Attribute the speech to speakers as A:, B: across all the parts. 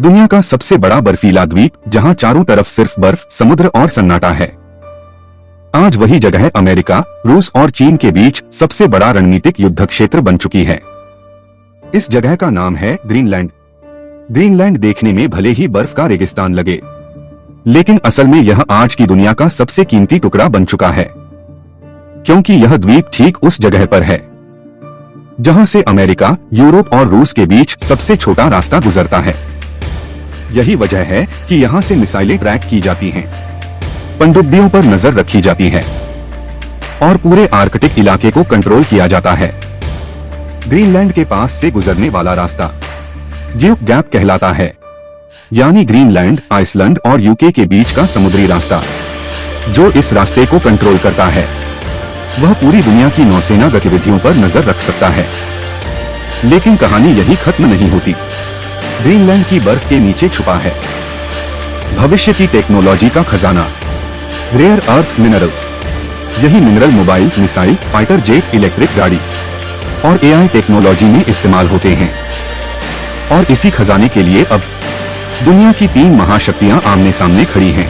A: दुनिया का सबसे बड़ा बर्फीला द्वीप जहां चारों तरफ सिर्फ बर्फ, समुद्र और सन्नाटा है। आज वही जगह अमेरिका, रूस और चीन के बीच सबसे बड़ा रणनीतिक युद्ध क्षेत्र बन चुकी है। इस जगह का नाम है ग्रीनलैंड। ग्रीनलैंड देखने में भले ही बर्फ का रेगिस्तान लगे, लेकिन असल में यह आज की दुनिया का सबसे कीमती टुकड़ा बन चुका है, क्योंकि यह द्वीप ठीक उस जगह पर है जहां से अमेरिका, यूरोप और रूस के बीच सबसे छोटा रास्ता गुजरता है। यही वजह है कि यहां से मिसाइलें ट्रैक की जाती हैं, पनडुब्बियों पर नजर रखी जाती है और पूरे आर्कटिक इलाके को कंट्रोल किया जाता है। ग्रीनलैंड के पास से गुजरने वाला रास्ता ड्यूक गैप कहलाता है, यानी ग्रीनलैंड, आइसलैंड और यूके के बीच का समुद्री रास्ता। जो इस रास्ते को कंट्रोल करता है वह पूरी दुनिया की नौसेना गतिविधियों पर नजर रख सकता है। लेकिन कहानी यही खत्म नहीं होती। ग्रीनलैंड की बर्फ के नीचे छुपा है भविष्य की टेक्नोलॉजी का खजाना, रेयर अर्थ मिनरल्स। यही mineral mobile, missile, fighter jet, electric गाड़ी और एआई टेक्नोलॉजी में इस्तेमाल होते हैं। और इसी खजाने के लिए अब दुनिया की 3 महाशक्तियां आमने सामने खड़ी हैं।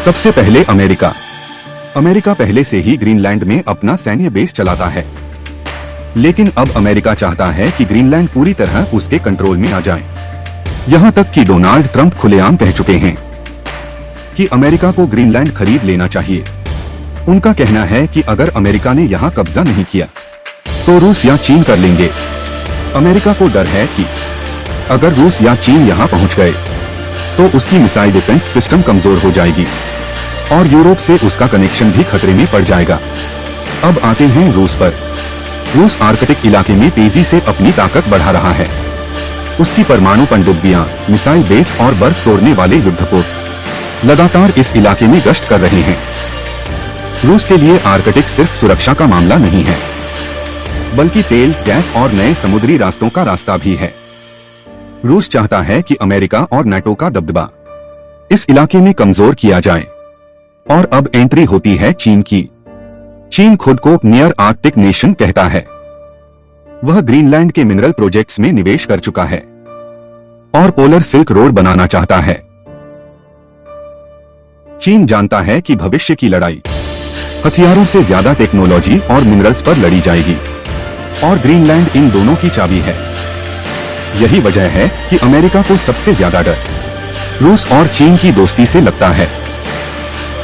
A: सबसे पहले अमेरिका। अमेरिका पहले से ही ग्रीनलैंड में अपना सैन्य बेस चलाता है, लेकिन अब अमेरिका चाहता है कि ग्रीनलैंड पूरी तरह उसके कंट्रोल में आ जाए। यहां तक कि डोनाल्ड ट्रंप खुलेआम कह चुके हैं कि अमेरिका को ग्रीनलैंड खरीद लेना चाहिए। उनका कहना है कि अगर अमेरिका ने यहां कब्जा नहीं किया तो रूस या चीन कर लेंगे। अमेरिका को डर है कि अगर रूस या चीन यहां पहुंच गए तो उसकी मिसाइल डिफेंस सिस्टम कमजोर हो जाएगी और यूरोप से उसका कनेक्शन भी खतरे में पड़ जाएगा। अब आते हैं रूस पर। रूस आर्कटिक इलाके में तेजी से अपनी ताकत बढ़ा रहा है। उसकी परमाणु पनडुब्बियां, मिसाइल बेस और बर्फ तोड़ने वाले युद्धपोत लगातार इस इलाके में गश्त कर रहे हैं। रूस के लिए आर्कटिक सिर्फ सुरक्षा का मामला नहीं है, बल्कि तेल, गैस और नए समुद्री रास्तों का रास्ता भी है। रूस चाहता है कि अमेरिका और नाटो का दबदबा इस इलाके में कमजोर किया जाए। और अब एंट्री होती है चीन की। चीन खुद को नियर आर्कटिक नेशन कहता है। वह ग्रीनलैंड के मिनरल प्रोजेक्ट्स में निवेश कर चुका है और पोलर सिल्क रोड बनाना चाहता है। चीन जानता है कि भविष्य की लड़ाई हथियारों से ज्यादा टेक्नोलॉजी और मिनरल्स पर लड़ी जाएगी और ग्रीनलैंड इन दोनों की चाबी है। यही वजह है कि अमेरिका को सबसे ज्यादा डर रूस और चीन की दोस्ती से लगता है।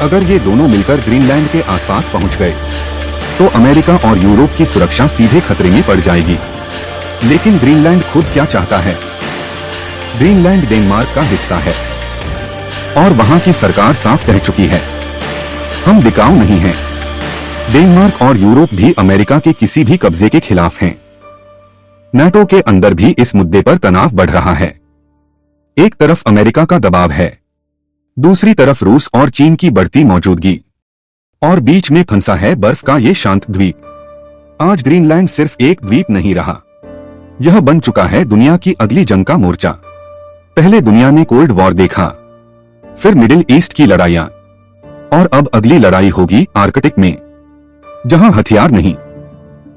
A: अगर ये दोनों मिलकर ग्रीनलैंड के आसपास पहुंच गए तो अमेरिका और यूरोप की सुरक्षा सीधे खतरे में पड़ जाएगी। लेकिन ग्रीनलैंड खुद क्या चाहता है? ग्रीनलैंड डेनमार्क का हिस्सा है और वहां की सरकार साफ कह चुकी है, हम बिकाऊ नहीं हैं। डेनमार्क और यूरोप भी अमेरिका के किसी भी कब्जे के खिलाफ हैं। नाटो के अंदर भी इस मुद्दे पर तनाव बढ़ रहा है। एक तरफ अमेरिका का दबाव है, दूसरी तरफ रूस और चीन की बढ़ती मौजूदगी, और बीच में फंसा है बर्फ का ये शांत द्वीप। आज ग्रीनलैंड सिर्फ एक द्वीप नहीं रहा, यह बन चुका है दुनिया की अगली जंग का मोर्चा। पहले दुनिया ने कोल्ड वॉर देखा, फिर मिडिल ईस्ट की लड़ाइयां, और अब अगली लड़ाई होगी आर्कटिक में, जहां हथियार नहीं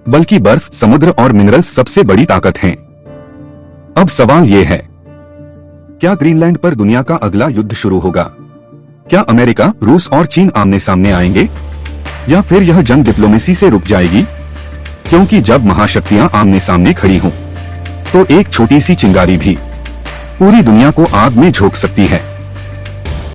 A: बल्कि बर्फ, समुद्र और मिनरल्स सबसे बड़ी ताकत हैं। अब सवाल यह है, क्या ग्रीनलैंड पर दुनिया का अगला युद्ध शुरू होगा? क्या अमेरिका, रूस और चीन आमने सामने आएंगे, या फिर यह जंग डिप्लोमेसी से रुक जाएगी? क्योंकि जब महाशक्तियां आमने सामने खड़ी हों, तो एक छोटी सी चिंगारी भी पूरी दुनिया को आग में झोंक सकती है।